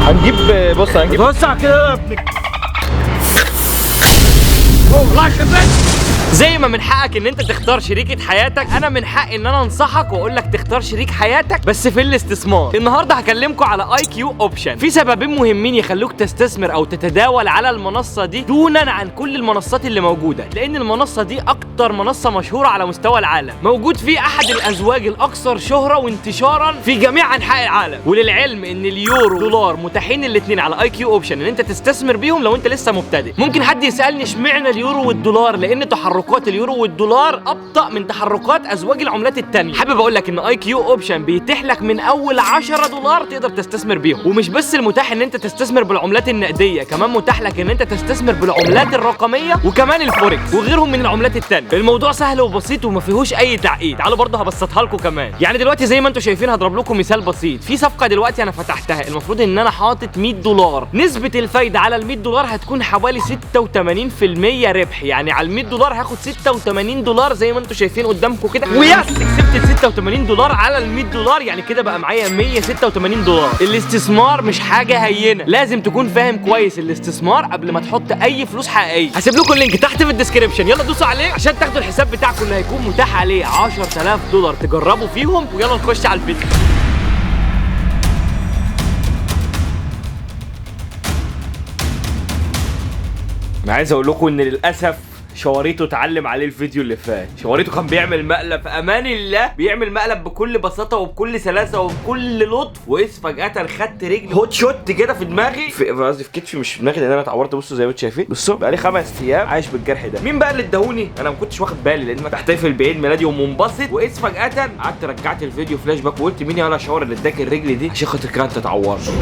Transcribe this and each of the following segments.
هنجيب بص على كده يا ابني. والله شباب، زي ما من حقك ان انت تختار شريكة حياتك، انا من حقي ان انا انصحك واقول لك تختار شريك حياتك بس في الاستثمار. النهارده هكلمكم على اي كيو اوبشن. في سببين مهمين يخلوك تستثمر او تتداول على المنصه دي دونا عن كل المنصات اللي موجوده، لان المنصه دي اكتر منصه مشهوره على مستوى العالم، موجود فيه احد الازواج الاكثر شهره وانتشارا في جميع انحاء العالم. وللعلم ان اليورو دولار متاحين الاثنين على اي كيو اوبشن ان انت تستثمر بيهم لو انت لسه مبتدئ. ممكن حد يسالني اشمعنى اليورو والدولار؟ لان تحركات اليورو والدولار ابطا من تحركات ازواج العملات التانية. حابب اقول لك ان اي كيو اوبشن بيتيح لك من اول 10 دولار تقدر تستثمر بيهم، ومش بس المتاح ان انت تستثمر بالعملات النقديه، كمان متاح لك ان انت تستثمر بالعملات الرقميه وكمان الفوركس وغيرهم من العملات التانية. الموضوع سهل وبسيط وما فيهوش اي تعقيد. تعالوا برضه هبسطها لكم كمان. يعني دلوقتي زي ما انتم شايفين هضرب لكم مثال بسيط. في صفقه دلوقتي انا فتحتها، المفروض ان انا حاطط 100 دولار، نسبه الفايده على ال 100 دولار هتكون حوالي 86% ربح. يعني على ال 100 دولار هاخد 86 دولار زي ما انتم شايفين قدامكم كده، ويس كسبت ال 86 دولار على ال 100 دولار، يعني كده بقى معايا 186 دولار. الاستثمار مش حاجه هينه، لازم تكون فاهم كويس الاستثمار قبل ما تحط اي فلوس حقيقيه. هسيب لكم اللينك تحت في الديسكربشن، يلا دوسوا عليه عشان تاخدوا الحساب بتاعكم اللي هيكون متاح عليه 10000 دولار تجربوا فيهم. ويلا نخش على الفيديو. انا عايز اقول لكم ان للاسف شواريته اتعلم عليه الفيديو اللي فات. شواريته كان بيعمل مقلب في امان الله، بيعمل مقلب بكل بساطه وبكل سلاسه وبكل لطف، واذ فجاه خدت رجلي هوت شوت كده في دماغي، قصدي في كتفي مش في دماغي لان انا اتعورت. بصوا زي ما انتم شايفين، بصوا بقى لي 5 ايام عايش بالجرح ده. مين بقى اللي اداهوني؟ انا ما كنتش واخد بالي لان انا بحتفل بعيد ميلادي ومنبسط، واذ فجاه قعدت رجعت الفيديو فلاش باك وقلت مين يا شاور اللي اداك الرجل دي عشان خاطر كده انت اتعورت.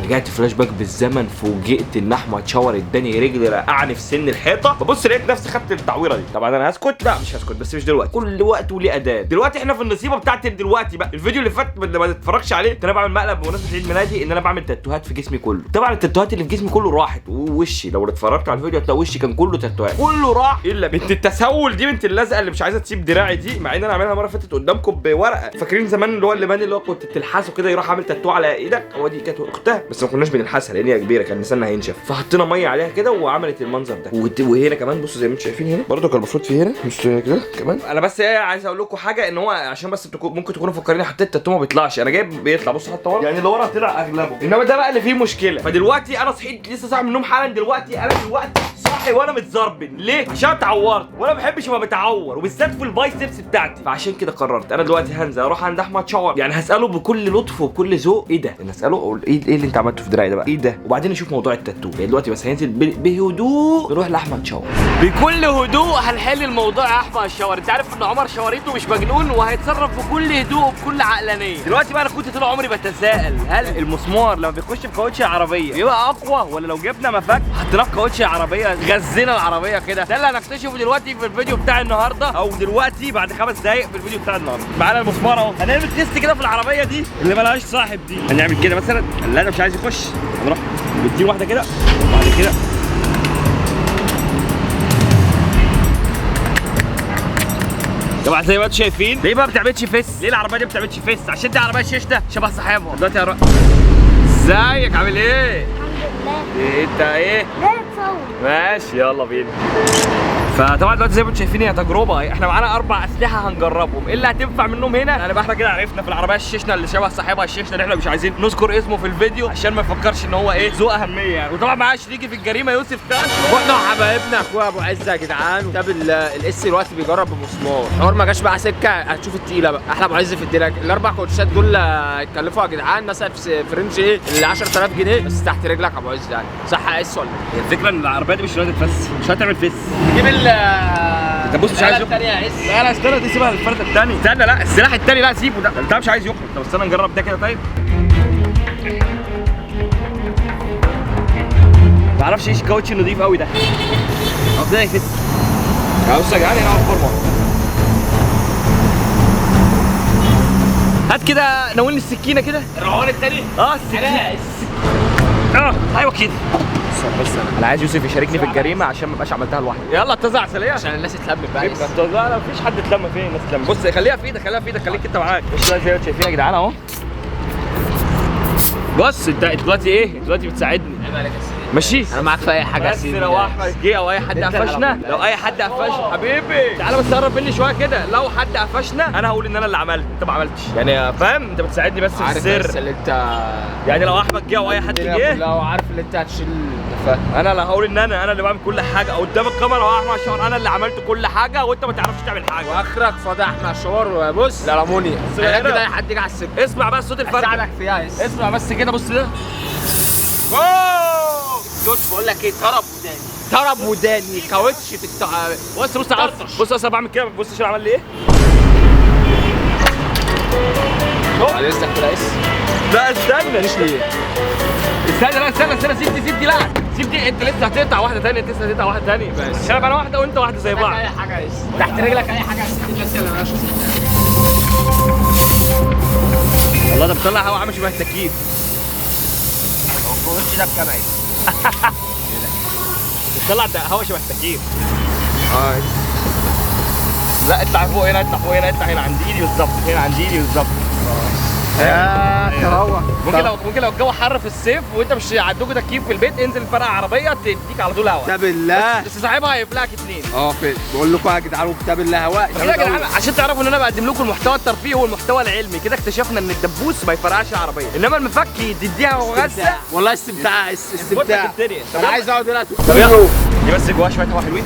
رجعت فلاش باك بالزمن، فوجئت ان احمد شاور اداني رجل رقعني في سن الحيطه. ببص لقيت نفسي خدت التعويره دي. طبعا انا هسكت؟ لا مش هسكت، بس مش دلوقتي، كل وقت وليه اداه. دلوقتي احنا في النصيبه بتاعتي دلوقتي بقى. الفيديو اللي فات ما تتفرجش عليه، كنت انا بعمل مقلب بمناسبه عيد ميلادي ان انا بعمل تاتوهات في جسمي كله. طبعا التاتوهات اللي في جسمي كله راحت، ووشي لو اتفرجت على الفيديو هتلاقي وشي كان كله تاتوهات، كله راح الا بنت التسول دي، بنت اللزقه اللي مش عايزه تسيب دراعي دي، مع ان انا عاملها مره فاتت قدامكم بورقه. فاكرين زمان اللي هو اللبان اللي هو كنت تلحسه كده يروح عامل تاتو على ايدك؟ هو دي كانت اختها، بس ما كناش بنلحسها لان هي كبيره كان لسانها هينشف، فحطينا ميه عليها كده وعملت المنظر ده. وهنا كمان بصوا زي ما انتم شايفين هنا برده كان المفروض في هنا مش كده كمان. انا بس عايز اقول لكم حاجه، ان هو عشان بس ممكن تكونوا مفكرين حطيت تاتو ما بيطلعش، انا جايب بيطلع. بصوا حتى ورا، يعني اللي ورا طلع اغلبه، انما ده بقى اللي فيه مشكله. فدلوقتي انا صحيت لسه صاحي من النوم حالا دلوقتي، انا دلوقتي صاحي وانا متزربن. ليه؟ عشان اتعورت، وانا ما بحبش ابقى بتعور، وبالذات في البايسبس بتاعتي. فعشان كده قررت انا دلوقتي هنزل اروح عند احمد شاور، يعني هساله بكل لطف وبكل ذوق ايه ده، انا هساله اقول ايه اللي انت عملته في دراعي ده بقى، ايه ده، وبعدين نشوف موضوع التاتو. يعني دلوقتي بس هننزل بهدوء نروح لاحمد شاور، بكل هدوء هنحل الموضوع يا احمد شاور. انت عارف ان عمر شاوريته مش مجنون وهيتصرف بكل هدوء وبكل عقلانيه. دلوقتي بقى انا كنت طول عمري بتساءل، هل المسمار لما بيخش في كاوتش العربيه بيبقى اقوى، ولا لو جبنا مفك حطيناه في كاوتش العربيه غزينا العربيه كده؟ ده اللي هنكتشفه دلوقتي في الفيديو بتاع النهارده، او دلوقتي بعد 5 دقايق في الفيديو بتاع النهارده. معانا المسمار اهو، هنعمل تيست كده في العربيه دي اللي مالهاش صاحب دي. هنعمل كده مثلا، اللي انا مش عايز يخش هنروح نديله واحده كده وبعد كده طبعا زي ما انتم شايفين. ليه بقى ما بتعملش فيس؟ ليه العربيه دي ما بتعملش فيس؟ عشان دي عربيه شيشته شبه صاحبها. دلوقتي هروح. ازيك عامل ايه؟ الحمد لله. انت ايه؟ لا تصور. ماشي يلا بينا. فطبعا دلوقتي زي ما انتم شايفين هي تجربه، احنا معانا 4 اسلحه هنجربهم، ايه اللي هتنفع منهم هنا؟ يعني بقى احنا كده عرفنا في العربيه الشيشنا اللي شبه صاحبها الشيشنا اللي احنا مش عايزين نذكر اسمه في الفيديو عشان ما يفكرش ان هو ايه ذو اهميه يعني. وطبعا معاه شريكي في الجريمه يوسف تاش. اخواتنا وحبايبنا اخويا ابو عزه يا جدعان، جاب الاس دلوقتي بيجرب بمسمار. الحوار ما جاش بقى سكه، هتشوف التقيله بقى. احلى ابو عز في الديلك. ال4 كوتشات دول هيتكلفوا يا جدعان مثلا في رينج ايه ال 10000 جنيه بس تحت رجلك يا ابو عز. يعني صح يا اس ولا هي الفكره ان العربيه دي مش راضيه تفس، مش هتعمل فيس. جيب انت بص مش عايز الثانيه يا اس. لا لا استنى، دي سيبها للفرده الثانيه. استنى لا السلاح الثاني لا سيبه، ده انت مش عايز يخرج. طب استنى نجرب ده كده. طيب ما اعرفش ايش كاوتش نضيف قوي ده. اهو ده يفس. بص يا جدعان هنا على الفورمه. هات كده ناولني السكينه كده. الرهان الثاني السكينه. ايوه كده. بس انا عايز يوسف يشاركني في الجريمه عشان ما ابقاش عملتها لوحدي. يلا اتزع عسليه عشان الناس اتلمت بقى. لا مفيش حد اتلم. فين الناس اتلمت؟ بص خليها في ايدك، خليها في ايدك، خليك انت معاك. بص زي ما شايفين يا جدعان اهو. بص انت دلوقتي ايه؟ دلوقتي بتساعدني. ماشي انا معاك في اي حاجه. بس لو احمد جه او اي حد قفشنا، لو اي حد قفشنا حبيبي تعالى بس قرب مني شويه كده، لو حد قفشنا انا هقول ان انا اللي عملت، انت ما عملتش. يعني فاهم؟ انت بتساعدني بس في السر. اللي انت يعني لو احمد جه او اي حد جه، لو عارف اللي انت هتشيل. انا اللي هقول ان انا اللي بعمل كل حاجه قدام الكاميرا واحمد شهر، انا اللي عملت كل حاجه وانت ما تعرفش تعمل حاجه. واخرك فضح احمد شهر وبص الالمونيا. كده اي حد يجي على السكه. اسمع بس صوت الفرق. اساعدك فيها. اسمع بس كده. بص ده. بص بقول لك ايه، طرب وداني كاوتش في بص بص انا بعمل كده. بص شو عمل لي ايه؟ على لسه كده لا استنى. مش ليه؟ استنى سيب دي لا سيب دي. انت لسه هتقطع واحده ثانيه، انت لسه هتقطع واحده ثانيه. بس عشان انا واحده وانت واحده زي بعض. اي حاجه تحت رجلك اي حاجه. الناس اللي مالهاش والله ده بيطلع هوا عامل شبه التكييف. الكوتش ده بكام عايز؟ بيطلع هوا شبه التكييف. لا اطلع فوق هنا، اطلع فوق هنا، اطلع هنا عند ايدي بالظبط، هنا عند ايدي بالظبط. تروح. ممكن لو الجو حر في الصيف وانت مش عندكوا تكييف في البيت، انزل فرق عربيه تديك على طول هوا. كتاب الله. بس صاحبها هيفلقك اتنين. فين؟ بقول لكم يا جدعان كتاب الله هواء. يا جدعان عشان تعرفوا ان انا بقدم لكم المحتوى الترفيهي والمحتوى العلمي. كده اكتشفنا ان الدبوس ما يفرقعش عربيه، انما المفك تديها غزه. والله استمتاع. انا عايز اقعد دلوقتي. طب يلا دي بس جواها شويه هوا حلوين.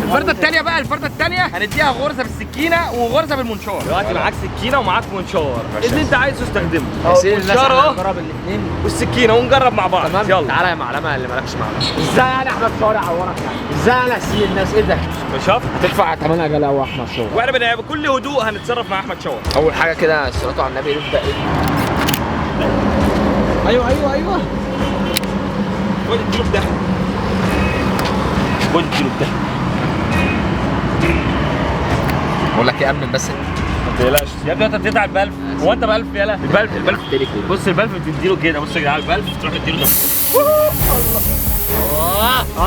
الفرده الثانيه بقى، الفرده الثانيه هنديها غرزه بالسكينه وغرزه بالمنشار. دلوقتي معاك سكينه ومعاك منشار، اللي انت عايزه استخدمه. المنشار اهو. نجرب الاثنين والسكينه ونجرب مع بعض. تمام. يلا تعالى يا معلمه اللي مالكش معلمه. ازاي يعني احمد شهر يعورك يعني؟ ازاي انا اسيب الناس؟ ايه ده؟ شوف هتدفع ثمنها غالي قوي احمد شهر. واحنا بكل هدوء هنتصرف مع احمد شهر. اول حاجه كده الصلاه على النبي نبدا ايه؟ ايوه خد اديله في ده. خد اديله في ده. بقول لك ايه، امن بس ما تقلقش يا ابني. انت بتدعي البلف. هو انت بلف يالا؟ البلف بص البلف بتديله كده. بص يا جدعان البلف تروح تديله ده.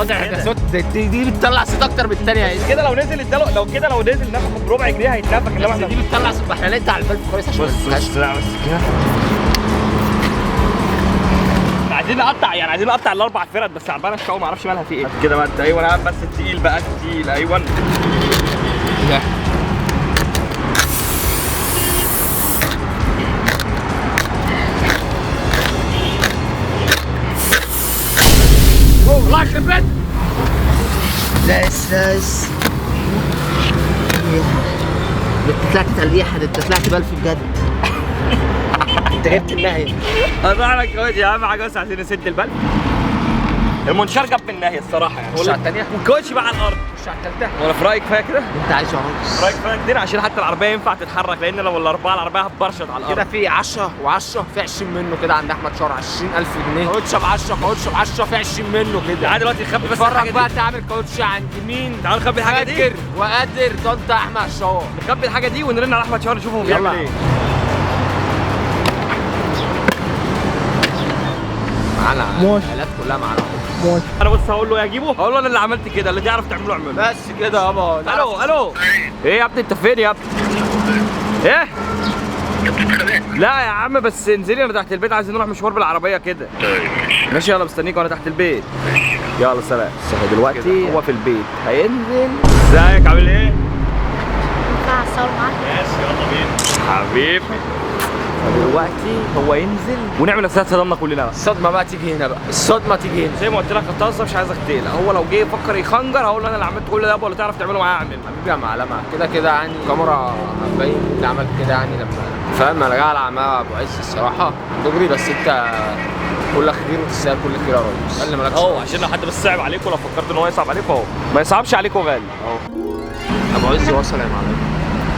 ده صوت. دي بتطلع صوت اكتر من الثانيه. كده لو نزل اداله، لو كده لو نزل ناخد بربع جنيه هيتنفخ. انما احنا دي بتطلع صوت. احنا ندي على البلف كويس عشان بص لا بس كده. عايزين نقطع الاربع فرق بس. عبانا الشقه ما اعرفش مالها في ايه كده بقى. انت ايوه بس التقيل بقى التقيل. ايوه ده الله يخرب بيتك. لاس انت طلعت تلويحه. انت طلعت بلف بجد. انت جبت النهايه. اطلع لك كويس يا اهم حاجه بس عايزين نسد البلف. المنشار جاب من الناحيه الصراحه يعني. خش على الثانيه والكوتش بقى على الارض. خش على الثالثه. وانا في رايك كفايه كده؟ انت عايز عنص. رايك كفايه كتير عشان حتى العربيه ينفع تتحرك، لان لو الاربعه العربيه هتبرشط على الارض. كده في 10 و10 في 20 منه كده عند احمد شهر. 20000 جنيه. كاوتش ب 10 كاوتش ب 10 في 20 منه كده. تعالى دلوقتي نخبي بس اتفرج الحاجه بقى دي. تعمل كاوتش عند مين؟ تعالى نخبي الحاجه دي. فاكر وقادر ده انت احمد شهر. نخبي الحاجه دي ونرن على احمد شهر نشوفه هو بيعمل ايه. معانا الالات كلها معانا. انا بص هقول له يا جيبه، هقول له انا اللي عملت كده، اللي تعرف تعمله اعمله. بس كده يابا. الو ايه يا ابني انت فين يا ابني؟ ايه؟ لا يا عم بس انزلي انا تحت البيت، عايزين نروح مشوار بالعربيه كده. ماشي يلا مستنيك وانا تحت البيت. يلا سلام. دلوقتي هو في البيت هينزل. ازيك عامل ايه؟ ينفع اتصور معاك؟ ماشي يلا بينا حبيبي. دلوقتي هو ينزل ونعمل اساسات صدمنا كلنا بقى. الصدمه بقى تيجي هنا بقى. الصدمه تيجي هنا. زي ما قلت لك الطاسه مش عايزك تقلق. هو لو جه يفكر يخنجر هقول له انا اللي عملت كل ده ولا تعرف تعمله معايا اعمل. حبيبي يا معلمه كده كده يعني الكاميرا هتبين اللي عملت كده يعني لما فاهم. انا راجع على عمها ابو عز الصراحه دغري. بس انت كل خير وتستاهل كل خير يا ريس. قال لي مالكش عشان لو حد بس صعب عليكم، لو فكرت ان هو يصعب عليكم اهو ما يصعبش عليكم غالي اهو. ابو عز وصل يا معلم.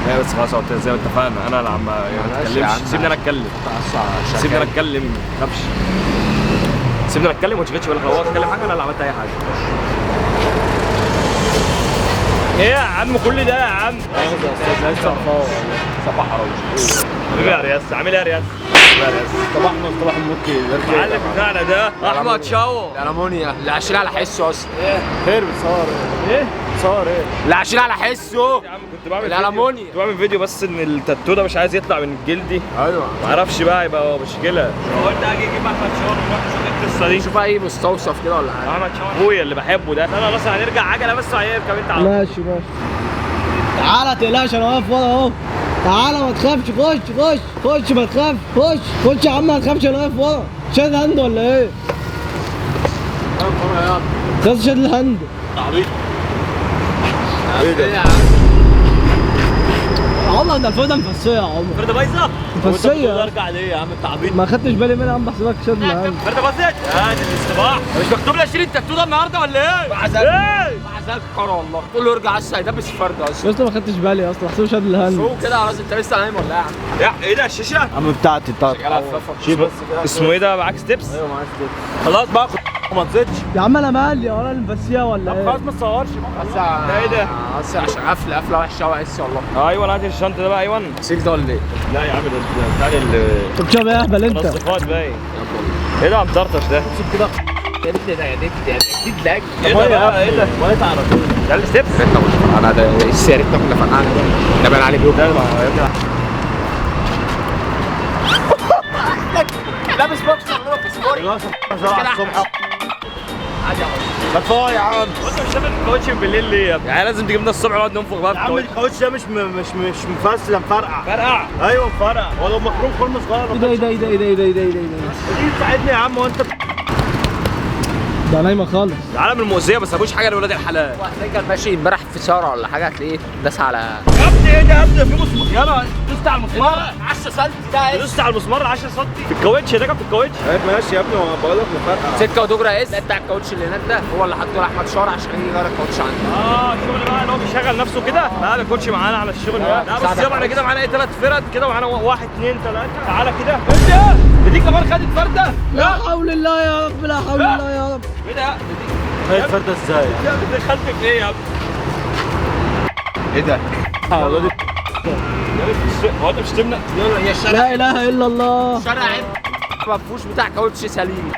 لا بس خلاص زي ما اتفقنا انا اللي عم ما اتكلمش. سيبني انا اتكلم. سيبني انا اتكلم ما تخافش. سيبني انا اتكلم وما تشغلش بالك. لو هو اتكلم حاجه انا اللي عملت اي حاجه. ايه يا عم كل ده يا عم؟ صباح حراوش. حبيبي يا رياس، عامل ايه يا رياس؟ صباحنا صباح المكي. المعلم بتاعنا ده احمد شاو. الالمونيا اللي عايشين على حسه اصلا. خير بتصور ايه؟ بتصور ايه؟ اللي عايشين على حسه. يا عم كنت بعمل الألمونيا. كنت بعمل فيديو بس ان التاتو ده مش عايز يطلع من جلدي. ايوه. معرفش بقى يبقى مشكله. قلت اجي اجيب احمد شاور ونروح نشوف القصه دي. شوف اي مستوصف كده ولا حاجه. احمد شاور اخويا اللي بحبه ده. انا خلاص هنرجع عجله بس وهيركب انت على ماشي ماشي. تعالى تقلقش انا واقف ورا اهو. تعالى ما تخافش، خش ما تخافش، خش يا عم ما تخافش انا واقف ورا. شاد هند ولا ايه؟ خلاص شاد الهند. عبيط. ايه ده يا عم؟ عمر ده الفرده مفسيه يا عمر. فرده بايظه؟ مفسيه. ارجع ليه يا عم انت عبيط؟ ما خدتش بالي منها، عم بحسبك شاد الهند. فرده بايظه؟ يا دي الاصطباح. مش مكتوب لي اشيل التاتو ده النهارده ولا ايه؟ بعزك ايه؟ بعزك والله. قول له ارجع اصلا هيدبس فرده اصلا. يا اسطى ما خدتش بالي اصلا، بحسبه شاد الهند. هو كده خلاص انت لسه نايم ولا ايه يا عم؟ ايه ده الشاشه؟ عم بتاعتي شغاله خفافه. شيل بس. اسمه ايه ده معاك ستيبس؟ ايوه معايا ستيبس. خلاص بقى ما تزيدش. يا عم انا مالي، انا اللي مفسيه ولا ايه؟ خلاص ما تصورش بس ده ايه ده؟ بس عشان قفله وحشه قوي اس والله. ايوه هات الشنطه ده بقى ايوه. سيك ده ولا ايه؟ لا يا عم ده بتاع طب شوف ايه اهبل انت؟ الصفات باين. ايه ده مطرطش ده؟ كده اكيد لاج. ايه ده بقى ايه ده؟ ولا تعرف ده الستيبس؟ انا ده السيارتنا كنا فرقعنا ده بان عليه بيوم. ده يا ابني لابس بوكس عملوه في سبوري الصبح عادي يا عم. كفايه يا عم. انت مش شايف الكاوتش بالليل ليه يا ابني؟ يعني لازم تجيب لنا الصبح نقعد ننفخ بقى يا عم الكاوتش ده مش مفسد، ده مفرقع. فرقع. ايوه مفرقع، ولو مخروم خرم صغير. ايه ده تيجي تساعدني يا عم وانت ده نايمه خالص. العالم المؤذيه ما سابوش حاجه لولاد الحلال. واحد كان ماشي امبارح في ساره ولا حاجه هتلاقيه داس على يا ابني ايه ده يا ابني؟ في مسمار يلا دوست على المسمار. 10 سم ده دوست على المسمار 10 سم في الكاوتش ده كان في الكاوتش. ماشي يا ابني، وانا بقول لك مفرقع. سكه ودجره اس بتاع الكاوتش اللي هناك ده هو اللي حطه لاحمد شارع عشان يجي يغير الكاوتش عنده. الشغل بقى اللي هو بيشغل نفسه كده. لا الكوتش معانا على الشغل ده. لا بص يابا احنا كده معانا ايه 3 فرد كده ومعانا 1 2 3. تعالى كده. انت دي كمان خدت فرده؟ لا حول الله يا رب، لا حول الله يا رب. ايه ده؟ هي الفرده ازاي؟ يا ابني دخلت في ايه يا ابني؟ ايه ده؟ هو انت مش تمنع؟ يلا يا شارع لا اله الا الله. شارع ما فيهوش بتاع كاوتش سليم.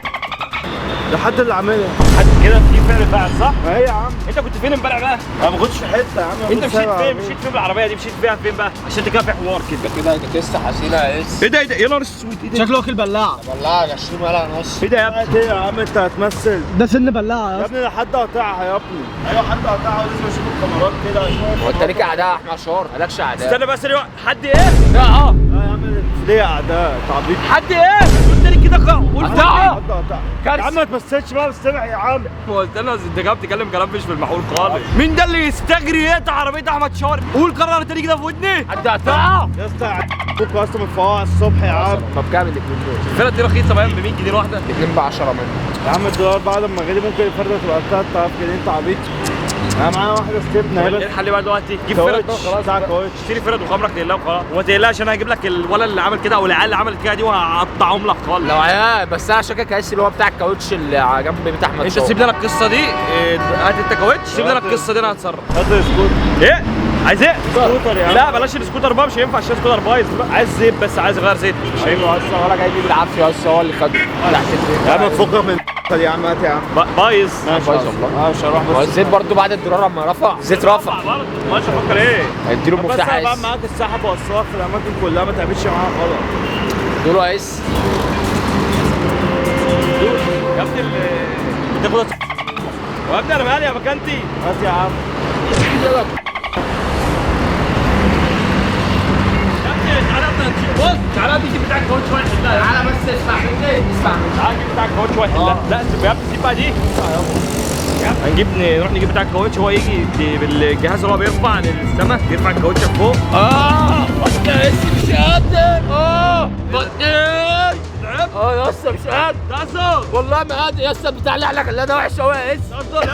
ده حد اللي عاملها. حد كده في فعل فعل صح؟ ايه يا عم؟ انت كنت فين امبارح بقى؟ انا ما كنتش في حته يا عم. انت مشيت فين؟ مشيت فين بالعربيه دي؟ مشيت فيها فين بقى؟ عشان انت كده في حوار كده. كده قصه حزينه يا اس. ايه ده ايه ده؟ يا نهار اسود ايه ده؟ شكله واكل بلاعه. والله 20 ولا نص. ايه ده يا ابني؟ ايه يا عم انت هتمثل؟ ده سن بلاعه يا يا ابني ده حد قاطعها يا ابني. ايوه حد قطعها ولازم اشوف الكاميرات كده. هو انت ليك اعداء يا احمد شار؟ مالكش اعداء. استنى بس ثانية، حد ايه؟ لا لا يا عم ليه اعداء تعبيط. حد ايه؟ قلت لي كده قلت ايه؟ حد قطعها يا عم ما تمثلش بقى، استمع يا عم. قلت له انت جاي بتتكلم كلام مش في المعقول خالص. مين ده اللي يستجري يقطع عربيه احمد شاور؟ قول قرر تاني كده في ودني. حد قطعها؟ يا اسطى ابوك اصلا متفوق الصبح يا عم. طب كام الاثنين دول؟ الفرقه دي رخيصه باين ب 100 جنيه الواحده. الاثنين ب 10 منهم. يا عم الدولار بعد ما غلي ممكن الفرده تبقى 3000 جنيه. انت عبيط. انا معايا واحده ستيبنا هي بس. ايه الحل بقى دلوقتي؟ جيب كاوتش. فرد خلاص بتاع كاوتش. اشتري فرد وخمرك لله وخلاص. وما تقلقش انا هجيب لك الولد اللي عمل كده او العيال اللي عملت كده دي وهقطعهم لك خالص. لو عيال بس انا شاكك هيس اللي هو بتاع الكاوتش اللي جنب بيت احمد انت شار. سيب لنا القصه دي. هات انت كاوتش سيب لنا القصه دي انا هتصرف. هات السكوتر. ايه؟ عايز ايه؟ سكوتر يا عم. لا بلاش السكوتر بقى مش هينفع عشان السكوتر بايظ. عايز زيت بس عايز اغير زيت مش هينفع. ايوه اصلا ولا جاي بيه بالعافيه اصلا هو اللي خده. يا عم فكك من دي يا عم. هات يا عم. بايظ. بايظ والله. مش هروح هو الزيت برضه بعد الدولار لما رفع الزيت رفع. مش هفكر ايه؟ هيديله بس المفتاح انا بقى اس. معاك السحب والصور في الاماكن كلها، ما تعملش معاها غلط. اديله اس. يا ابني بتاخد يا ابني انا مالي يا مكانتي. هات يا عم. يا ابني تعالى بص تعالى دي بتاعك كاوتش واحد لا تعالى بس اسمع مني اسمع مني. تعالى نجيب بتاعك كاوتش واحد لا سيب يا ابني سيب بقى دي. نروح نجيب بتاع الكاوتش. هو يجي بالجهاز اللي هو بيرفع للسما يرفع الكاوتش فوق. بطني يا اسطى مش قادر. بطني يا اسطى مش قادر. تعصب والله ما قادر يا اسطى بتاع لعلك اللي ده وحش قوي يا اسطى.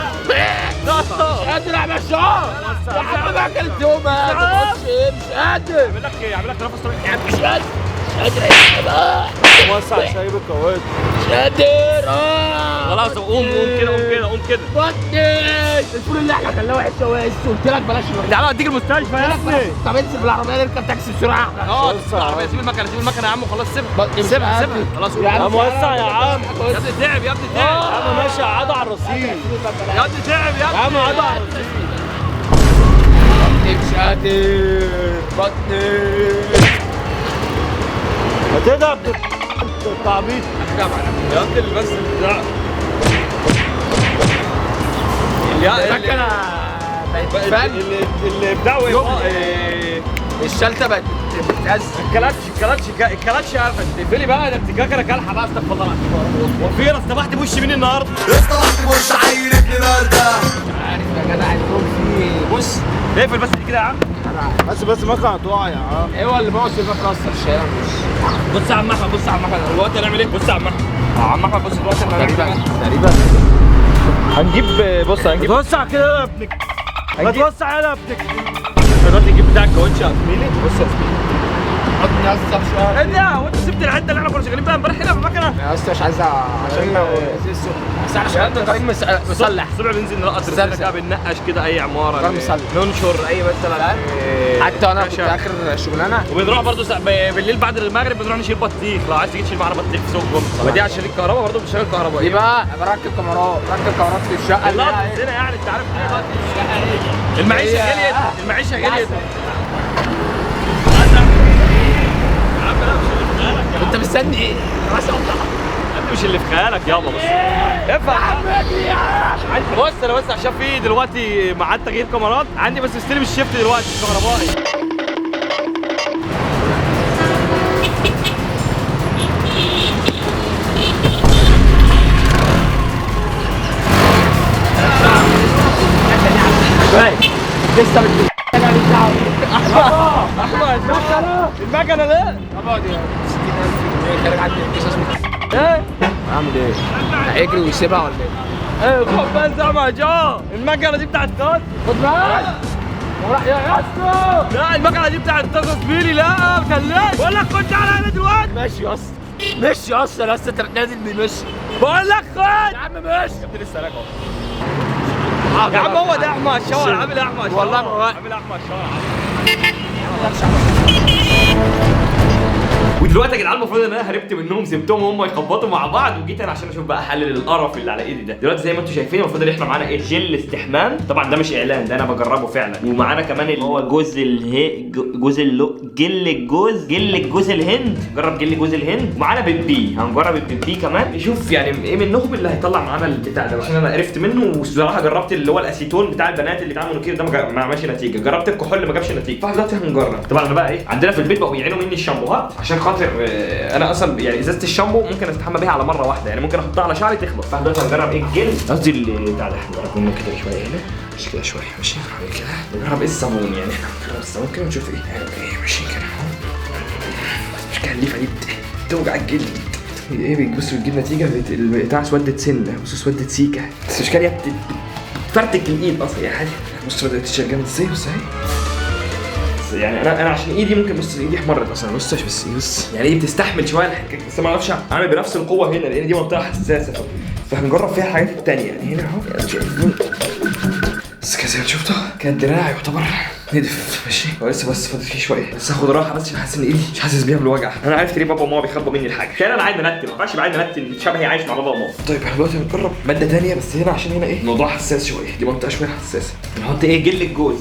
تعصب مش قادر اعمل شعر. يا عم ما اكلتهم مش قادر. يعمل لك نفس طريق مش قادر. مش قادر وسع شايب الكاوتش. قادر خلاص قوم كده قوم كده قوم كده. ودي الفول اللي احنا خلاه وحش قوي. قلت لك بلاش نروح. تعالى اوديك المستشفى يا ابني. طب انزل بالعربيه نركب تاكسي بسرعه. اه العربيه سيب المكنه يا عم وخلاص سيبها خلاص. يا عم وسع يا عم. يا ابني تعب يا ابني يا تعب عم ماشي قعدوا على الرصيف. يا ابني تعب يا عم قعدوا على الرصيف. مش قادر بطني. هتضرب التعبيط. يا ابني بس بتاع المكنه بقت فن. اللي بتاعه الشلته بقت بتتهز. الكلاتش قفل. تقفلي بقى ده التكاكه كالحه بقى استغفر الله العظيم. وفي اصطبحت بوش مين النهارده؟ اصطبحت بوش عيل ابن نرده. عارف يا جدع الفول فيه. بص اقفل بس كده يا عم. بس المكنه هتقع يا عم. ايه هو اللي بوظ الباب في راس الشارع؟ بص يا عم احمد بص يا عم احمد دلوقتي هنعمل ايه؟ بص يا عم احمد بص دلوقتي تقريبا هنجيب هنجيب توسع كده يا ابنك. ما توسع يا ابنك. دلوقتي نجيب بتاع الكاوتش يا زميلي. بص يا زميلي حطني هسه شويه. ايه ده وانت سبت الحته اللي احنا كنا شغالين بيها امبارح هنا في المكنه؟ يا اسطى مش عايز عشان بس عشان طريق مسلح. الصبح بننزل نلقط رسالة كده بننقش كده اي عماره طريق مسلح. ننشر اي مثلا حتى انا كنت اخر شغلانه. وبنروح برضه بالليل بعد المغرب بنروح نشيل بطيخ لو عايز تيجي تشيل معانا بطيخ في سوق جمصة. ودي عشان الكهرباء برضه بتشغل كهرباء. دي بقى بركب كاميرات في الشقه. لا هنا يعني انت عارف ايه دلوقتي المعيشه غليت المعيشه غليت. انت مستني ايه؟ انت مش اللي في خيالك يابا. بص افهم بص انا بس عشان في دلوقتي ميعاد تغيير كاميرات عندي بس مستلم الشيفت دلوقتي الكهربائي. لسه احمد المكنه ليه؟ ابعد يا 60000 جنيه عندي القصص. ايه؟ اعمل ايه؟ هيجري ويسيبها ولا ايه؟ ايه خد بس يا مهجان المكنه دي بتاعت طاس. خد بالك يا اسطى. لا المكنه دي بتاعت طاس زميلي. لا ما تخليش بقول لك خد تعالى هنا دلوقتي. ماشي يا اسطى ماشي يا اسطى. لسه انت نازل بيمشي. بقول لك خد يا عم ماشي. يا ابني لسه راجع يا عم. هو ده احمد الشوارع عامل احمد الشوارع والله ما هو عامل احمد الشوارع. ودلوقتي يا جدعان المفروض ان انا هربت منهم سبتهم هم يخبطوا مع بعض وجيت انا عشان اشوف بقى حل للقرف اللي على ايدي ده. دلوقتي زي ما انتم شايفين المفروض ان احنا معانا ايه جل استحمام. طبعا ده مش اعلان ده انا بجربه فعلا. ومعانا كمان اللي هو جوز جل جوز الهند. جرب جل جوز الهند. ومعانا بيبي هنجرب البيبي كمان نشوف يعني ايه منهم اللي هيطلع معانا البتاع ده عشان انا عرفت منه. والصراحه جربت اللي هو الاسيتون بتاع البنات اللي بتاع المونوكير ده ما عملش نتيجه. جربت الكحول ما جابش نتيجه. فدلوقتي هنجرب. طبعا انا بقى ايه عندنا في البيت بقوا يعينوا مني الشامبوهات عشان خاطر انا اصلا يعني ازازه الشامبو ممكن استحمى بيها على مره واحده يعني ممكن احطها على شعري تخلص. فدلوقتي هنجرب ايه الجل قصدي بتاع ده. نجرب منه كده شويه هنا مش كده شويه ماشي كده. نجرب ايه الصابون يعني احنا نجرب الصابون كده ونشوف ايه ماشي كده. مش كلفه دي بتوجع الجلد ايه. بصوا بتجيب نتيجه بتاع اسودت سنه. بصوا اسودت سيكه بس مش كده بتفرتك الايد اصلا يعني حاجه. بصوا بدات تشتغل ازاي. بص اهي يعني انا عشان ايدي ممكن بص ايدي احمرت اصلا. بص يعني ايه بتستحمل شويه الحاجات بس ما اعرفش اعمل بنفس القوه هنا لان دي منطقه حساسه. فهنجرب فيها الحاجات التانيه يعني هنا اهو يعني شايفين بس كده زي ما شفتوا كان دراعي يعتبر نضف ماشي. لسه بس فاضل فيه شويه بس هاخد راحه بس عشان حاسس ان ايدي مش حاسس بيها بالوجع. انا عرفت ليه بابا وماما بيخبوا مني الحاجه عشان انا قاعد منتن. ما ينفعش قاعد منتن شبهي عايش مع بابا وماما. طيب احنا دلوقتي هنجرب ماده ثانيه بس هنا عشان هنا ايه الموضوع حساس شويه. دي منطقه شويه حساسه. نحط ايه جل الجوز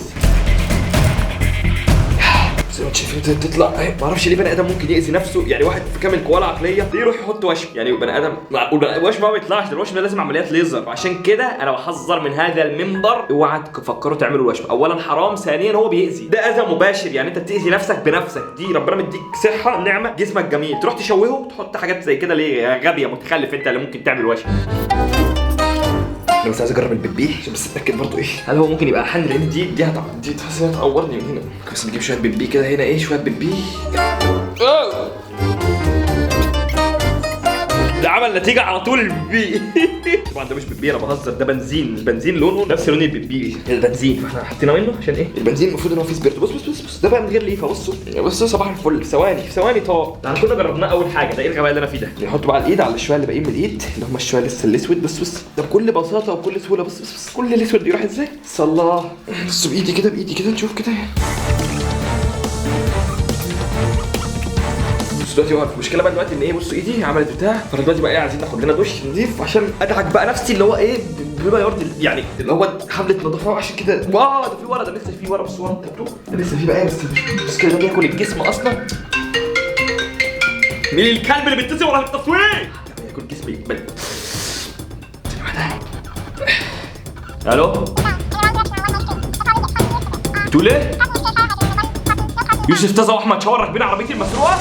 زي ما شايفين تطلع اهي. ما اعرفش ليه بني ادم ممكن يأذي نفسه يعني. واحد في كامل قواه العقليه يروح يحط وشم يعني. بني ادم الوشم ما بيطلعش. ده الوشم ده لازم عمليات ليزر. عشان كده انا بحذر من هذا المنبر اوعى تفكروا تعملوا الوشم. اولا حرام ثانيا هو بيأذي. ده اذى مباشر يعني انت بتأذي نفسك بنفسك. دي ربنا مديك صحه نعمه جسمك جميل تروح تشوهه تحط حاجات زي كده ليه يا غبي يا متخلف انت اللي ممكن تعمل وشم. انا بس عايز اجرب البيبي عشان بس اتاكد برضه ايه هل هو ممكن يبقى حل لان دي تحس انها تعورني من هنا. بس نجيب شويه بيبي كده هنا ايه شويه بيبي. ده عمل عمل نتيجه على طول البيبي. طبعا ده مش بيبي، انا بهزر، ده بنزين. البنزين لونه نفس لون البيبي البنزين، فاحنا حطينا منه عشان ايه؟ البنزين المفروض ان هو فيه سبيرتو. بص بص بص بص، ده بقى من غير ليفه. بصوا صباح الفل، في ثواني طاق. احنا كنا جربناه اول حاجه، ده ايه الغباء اللي انا فيه ده؟ نحطه بقى على الايد، على الشويه اللي باقيين من الايد اللي هم الشويه لسه الاسود. بص ده بكل بساطه وبكل سهوله. بص كل الاسود بيروح ازاي؟ الله. بص بايدي كده نشوف كده. دلوقتي واقف. المشكله بقى دلوقتي ان ايه، بصوا ايدي عملت بتاع، فانا دلوقتي بقى ايه، عايزين ناخد لنا دش نضيف عشان ادعك بقى نفسي اللي هو ايه بما يرضي، يعني اللي هو حمله نظافه. عشان كده واو، ده في ورا، ده لسه في ورا. بس ورا ده لسه في بقى ايه، بس كده بياكل الجسم اصلا. مين الكلب اللي بيتصل ورا التصوير؟ بياكل جسمي يقبل. الو تقول ايه؟ يوسف تازا واحمد شاور راكبين عربيتي المسروقه.